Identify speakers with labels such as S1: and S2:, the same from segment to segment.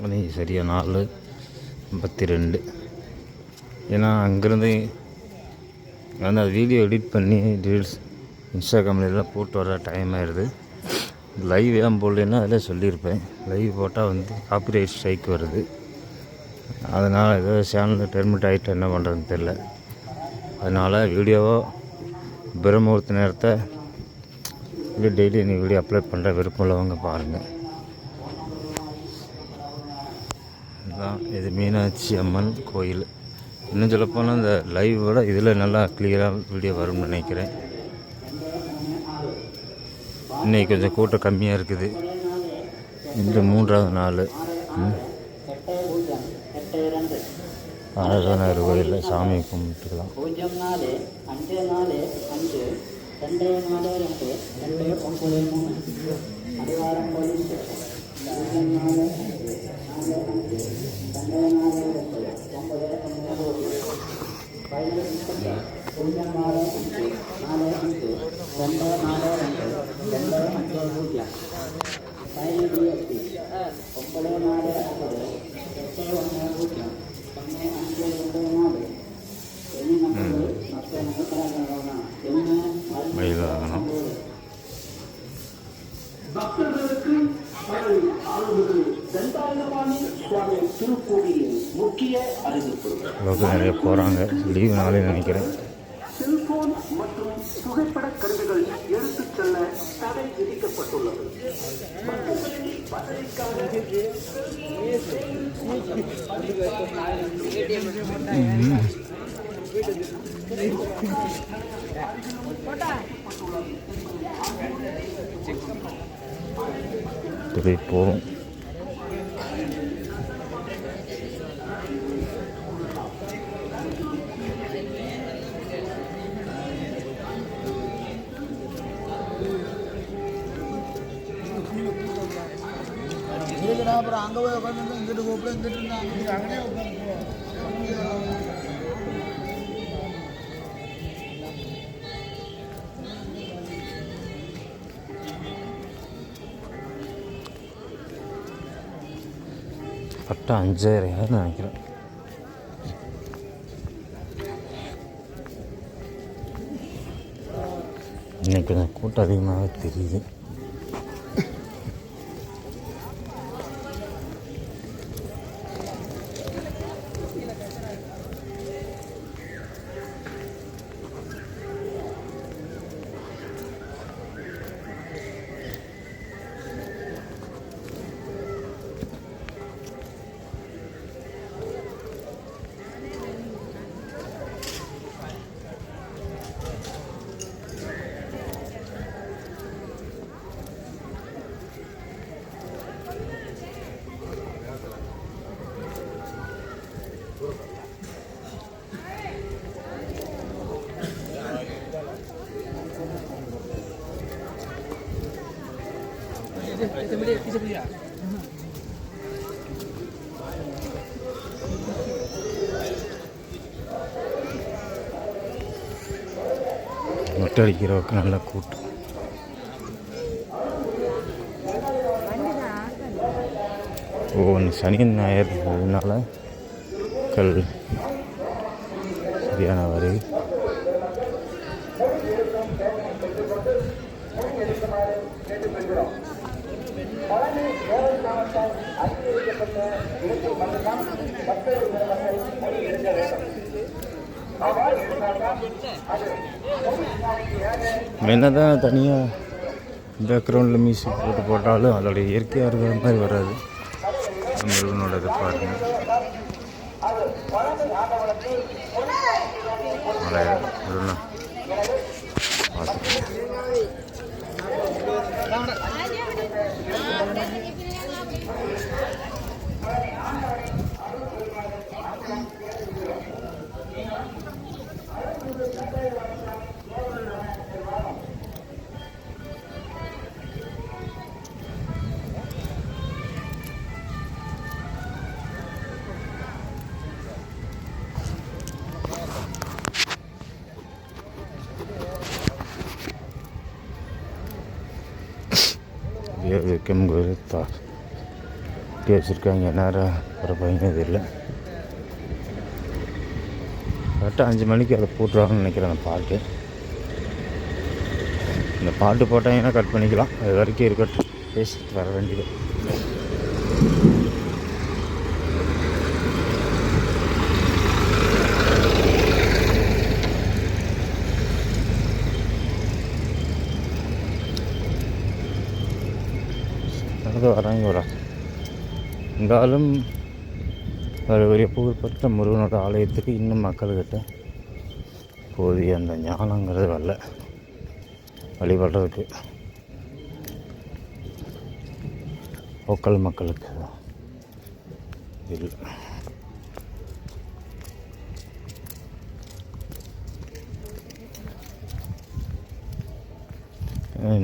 S1: மணி சரியாக 4:52. ஏன்னா அங்கேருந்து வந்து அது வீடியோ எடிட் பண்ணி ரீல்ஸ் இன்ஸ்டாகிராம்லாம் போட்டு வர டைம் ஆயிடுது. லைவ் ஏன் போடலன்னா அதில் சொல்லியிருப்பேன். லைவ் போட்டால் வந்து காப்பிரைட் ஸ்ட்ரைக் வருது. அதனால் ஏதோ சேனலில் டெர்மினேட் ஆகிட்டு என்ன பண்ணுறதுன்னு தெரில. அதனால் வீடியோவோ பிரம்மூர்த்த நேரத்தை டெய்லி நீங்கள் வீடியோ அப்லோட் பண்ணுற விருப்பம் உள்ளவங்க பாருங்கள். இதுதான் இது மீனாட்சி அம்மன் கோயில். இன்னும் சொல்லப்போனால் இந்த லைவ் விட இதில் நல்லா கிளியராக வீடியோ வரும்னு நினைக்கிறேன். இன்றைக்கி கொஞ்சம் கூட்டம் கம்மியாக இருக்குது. இந்த 3வது நாள் அழகான கோயிலில் சாமி கும்பிட்டுக்கலாம். மயிலாகணும் நிறைய போகிறாங்க. லீவு நாளே நினைக்கிறேன். செல்போன் மற்றும் புகைப்பட கருவிகள் எடுத்துச் செல்ல தடை விதிக்கப்பட்டுள்ளது. போவோம். அப்புறம் அங்கே போய் உட்காந்து இங்கிட்டு கூப்பிட இங்கிட்டு இருந்தாங்க அங்கேயே உட்காந்து பட்டா 5000 நினைக்கிறேன். இன்னைக்கு கொஞ்சம் கூட்டம் அதிகமாகவே தெரியுது. மொட்டை அடிக்கிறவருக்கு நல்ல கூட்டம். சனி ஞாயிறு அதனால கல் சரியான வரை. என்னதான் தனியாக பேக்ரவுண்டில் மியூசிக் போட்டாலும் அதோடைய இயற்கையாக இருக்கிற மாதிரி வராது. முருகனோட இதை பாருங்கள். மலையா முருகன் Wielkim Gorytarz. கட்டி வச்சுருக்காங்க. நேரம் ஒரு பையன் தெரியல. கரெக்டாக 5 மணிக்கு அதை போட்டுருவாங்கன்னு நினைக்கிறேன். அந்த பாட்டு இந்த பாட்டு போட்டாங்கன்னா கட் பண்ணிக்கலாம். அது வரைக்கும் இருக்கட்டும், பேசிட்டு வர வேண்டியது. நடந்து வராங்க ஒரு இருந்தாலும் ஒரு புகழ்பெற்ற முருகனோட ஆலயத்துக்கு இன்னும் மக்கள்கிட்ட போதிய அந்த ஞானங்கிறது வரல வழிபடுறதுக்கு. லோக்கல் மக்களுக்கு இல்லை.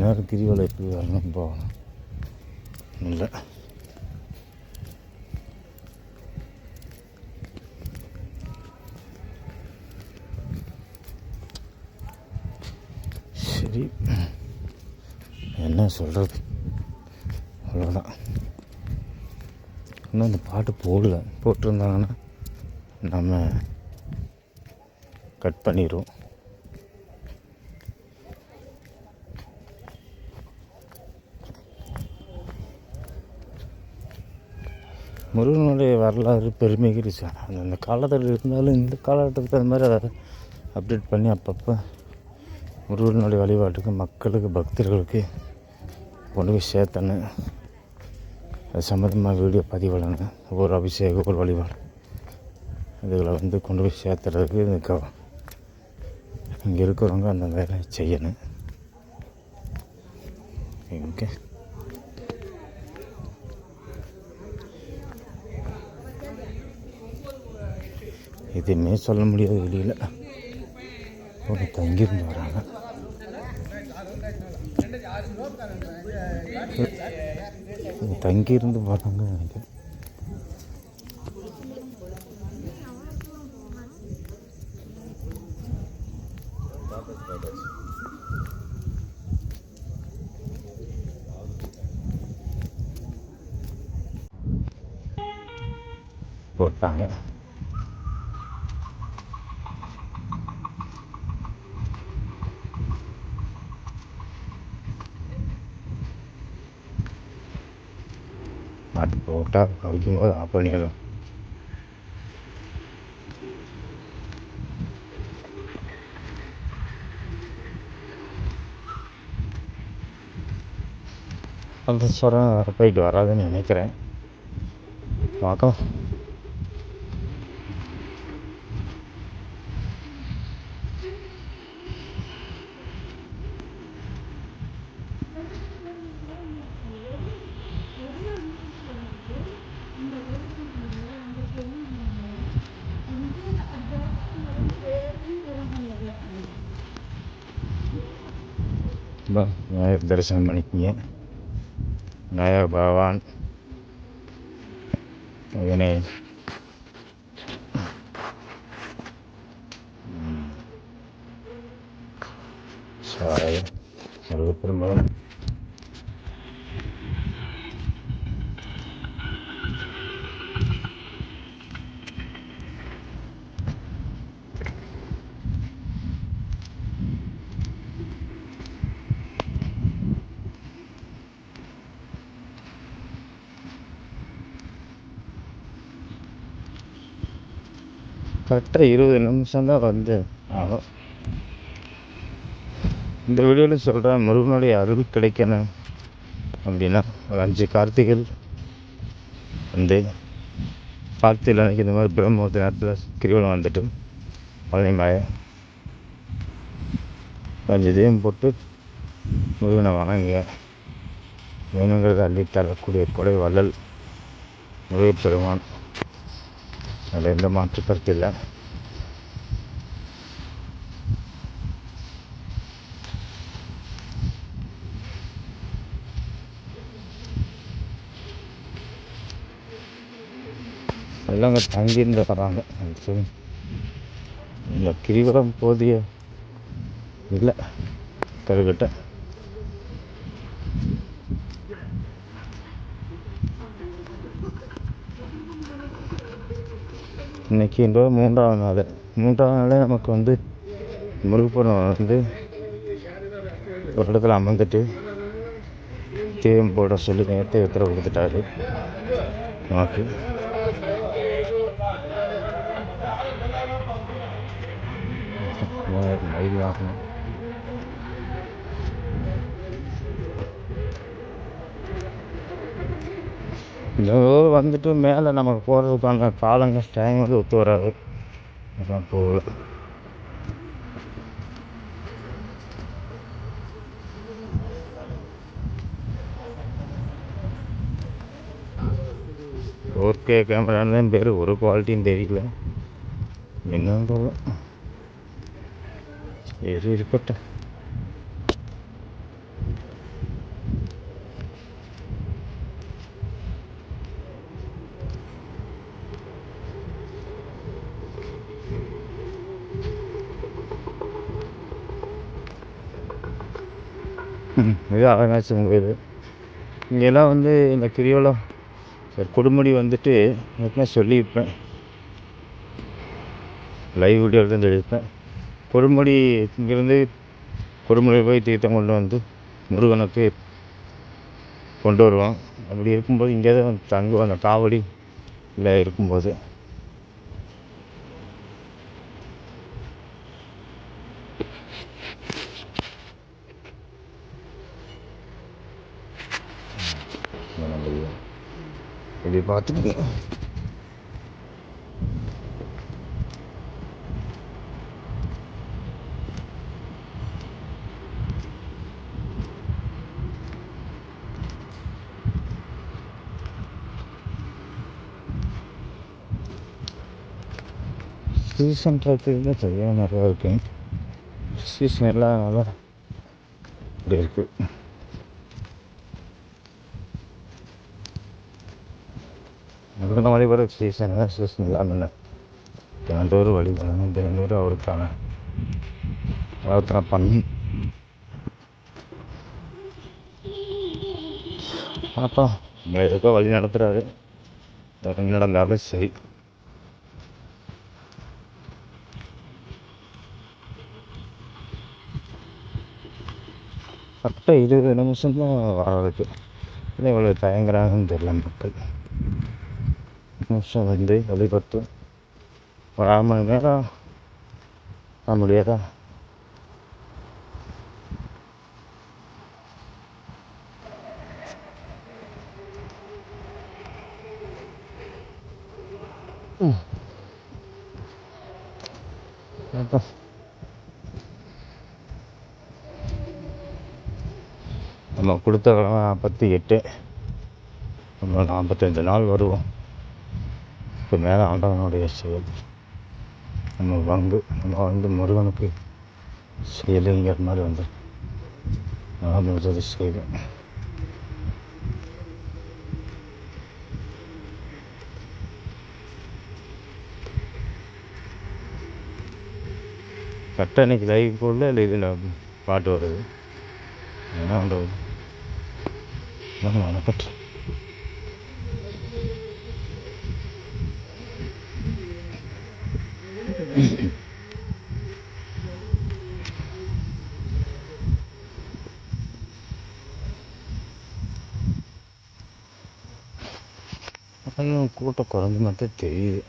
S1: நேரம் கிரிவலை எப்படி வரணும் போகணும் இல்லை. சரி, என்ன சொல்கிறது, அவ்வளோதான். இன்னும் இந்த பாட்டு போட்டிருந்தாங்கன்னா நம்ம கட் பண்ணிடுவோம். முருகனுடைய வரலாறு பெருமைக்கு அந்த காலத்தில் இருந்தாலும் இந்த காலகட்டத்துக்கு அது மாதிரி அதை அப்டேட் பண்ணி அப்பப்போ முருகனுடைய வழிபாட்டுக்கு மக்களுக்கு பக்தர்களுக்கு கொண்டு போய் சேர்த்தணும். அது சம்மந்தமாக வீடியோ பதிவிடணும். ஒவ்வொரு அபிஷேகம், ஒவ்வொரு வழிபாடு இதுகளை கொண்டு போய் சேர்த்துறதுக்கு இங்கே இருக்கிறவங்க அந்த வேலையை செய்யணும். ஓகே, எதுவுமே சொல்ல முடியாது. வெளியில் ஒரு தங்கியிருந்து வராங்க. தங்கியிருந்து வராங்க நினைக்கிறேன். போட்டாங்க. மாட்டு போட்டால் வைக்கும்போது ஆஃப் பண்ணிடலாம். அந்த சொரம் போயிட்டு வராதுன்னு நினைக்கிறேன். பார்க்கலாம். விநாயகர் தரிசனம் பண்ணிக்கிங்க. விநாயகர் பகவான் விநாயகர் சாய முருகப்பெருமான் கரெக்டாக 20 நிமிஷம் தான் ஆகும். இந்த வீடியோவில் சொல்கிறேன், முருகனுடைய அருள் கிடைக்கணும் அப்படின்னா ஒரு 5 கார்த்திகள் கார்த்திகை அன்றைக்கி இந்த மாதிரி பிரம்மோத்த நேரத்தில் கிரிவலம் வந்துட்டு பழனி மலை 5 தீபம் போட்டு முருகனை வணங்குங்க. வேணுங்கிறத அள்ளி தரக்கூடிய கொடை வள்ளல் முருகப்பெருமான். அதில் எந்த மாற்று கருத்து இல்லை. எல்லாம் அங்கே தங்கியிருந்து வராங்க. இந்த கிரிவலம் போதிய இல்லை கருக்கிட்ட. இன்றைக்கி என்பது 3ஆவது நாள். 3ஆவது நாளே நமக்கு வந்து முருகப்பெருமான் வந்து ஒரு இடத்துல அமர்ந்துட்டு தீபம் போட சொல்லி நேரத்தை உத்தரவு கொடுத்துட்டாரு நமக்கு. மயில் வாகனம் வந்துட்டு மேலே நமக்கு போகிறதுக்கான காலங்கள் டைம் வந்து ஒத்து வராது. அதான் போகல. ஓகே கேமரான்னு பேர், ஒரு குவாலிட்டின்னு தெரியல என்னன்னு போகல. சரி இருக்கட்டும். இது அவிநாசி கோயில். இங்கெல்லாம் வந்து இந்த கிரிவலம் கொடுமுடி வந்துட்டு எப்பவுமே சொல்லியிருப்பேன், லைவ் வீடியோவில் தான் சொல்லியிருப்பேன். கொடுமுடி இங்கேருந்து கொடுமுடி போய் தீர்த்தம் கொண்டு வந்து முருகனுக்கு கொண்டு வருவோம். அப்படி இருக்கும்போது இங்கே தான் தங்குவோம் அந்த காவடி இல்லை இருக்கும்போது. இப்படி பார்த்துட்டு சீசன் ட்ராஃபிக் தான் சரியாக நிறையா இருக்கு. சீசன் எல்லாம் நல்லா இப்படி இருக்குது. அந்த மாதிரி வர சீசன் இல்லாமல் இல்லை. தினந்தோறும் வழிபடணும், தினந்தோறும் அவருக்கான பண்ணி பார்ப்போம். உங்களை எதுக்கோ வழி நடத்துகிறாரு, நடந்தாலும் சரி. கரெக்டாக 20 நிமிஷம் தான் வர்றதுக்கு. இல்லை இவ்வளோ தயங்குறாங்கன்னு தெரியல மக்கள். நிமிஷம் வந்து வழிபட்டு ஒரு 1/2 மணி நேரம் ஆக முடியாதா? நம்ம கொடுத்த 48, நம்ம 45 நாள் வருவோம். இப்போ மேலே ஆண்டவனுடைய செயல், நம்ம வந்து முருகனுக்கு செயலுங்கிற மாதிரி வந்து நான் உதவி செய்வேன். கரெக்டாக இன்றைக்கி லைவ் போடல, இல்லை இதில் பாட்டு வருது. என்ன பண்ணுறது? வணக்கட்டு கூட்டம் குறைஞ்ச மாதிரி தெரியுது.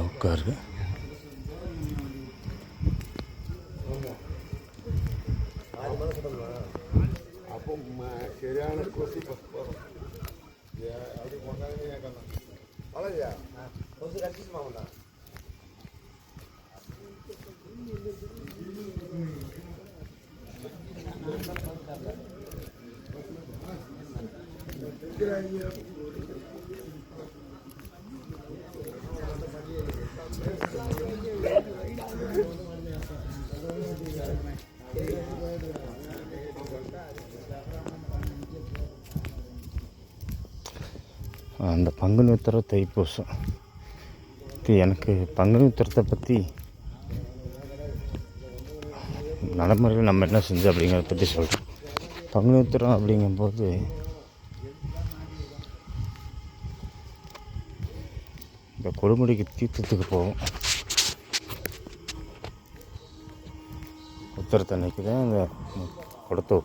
S1: உட்காரு. சரியான கொசு அப்படி போனாங்க கொசு கடிச்சுமாவுண்ணா. அந்த பங்குனி உத்திரம் தைப்பூசம் எனக்கு பங்குனி உத்திரத்தை பற்றி நடைமுறையில் நம்ம என்ன செஞ்சோம் அப்படிங்கிறத பற்றி சொல்கிறோம். பங்குனி உத்திரம் அப்படிங்கும்போது இந்த கொடுமுடிக்கு தீர்த்தத்துக்கு போவோம். உத்திரத்தன்னைக்கு தான் இந்த குடத்தை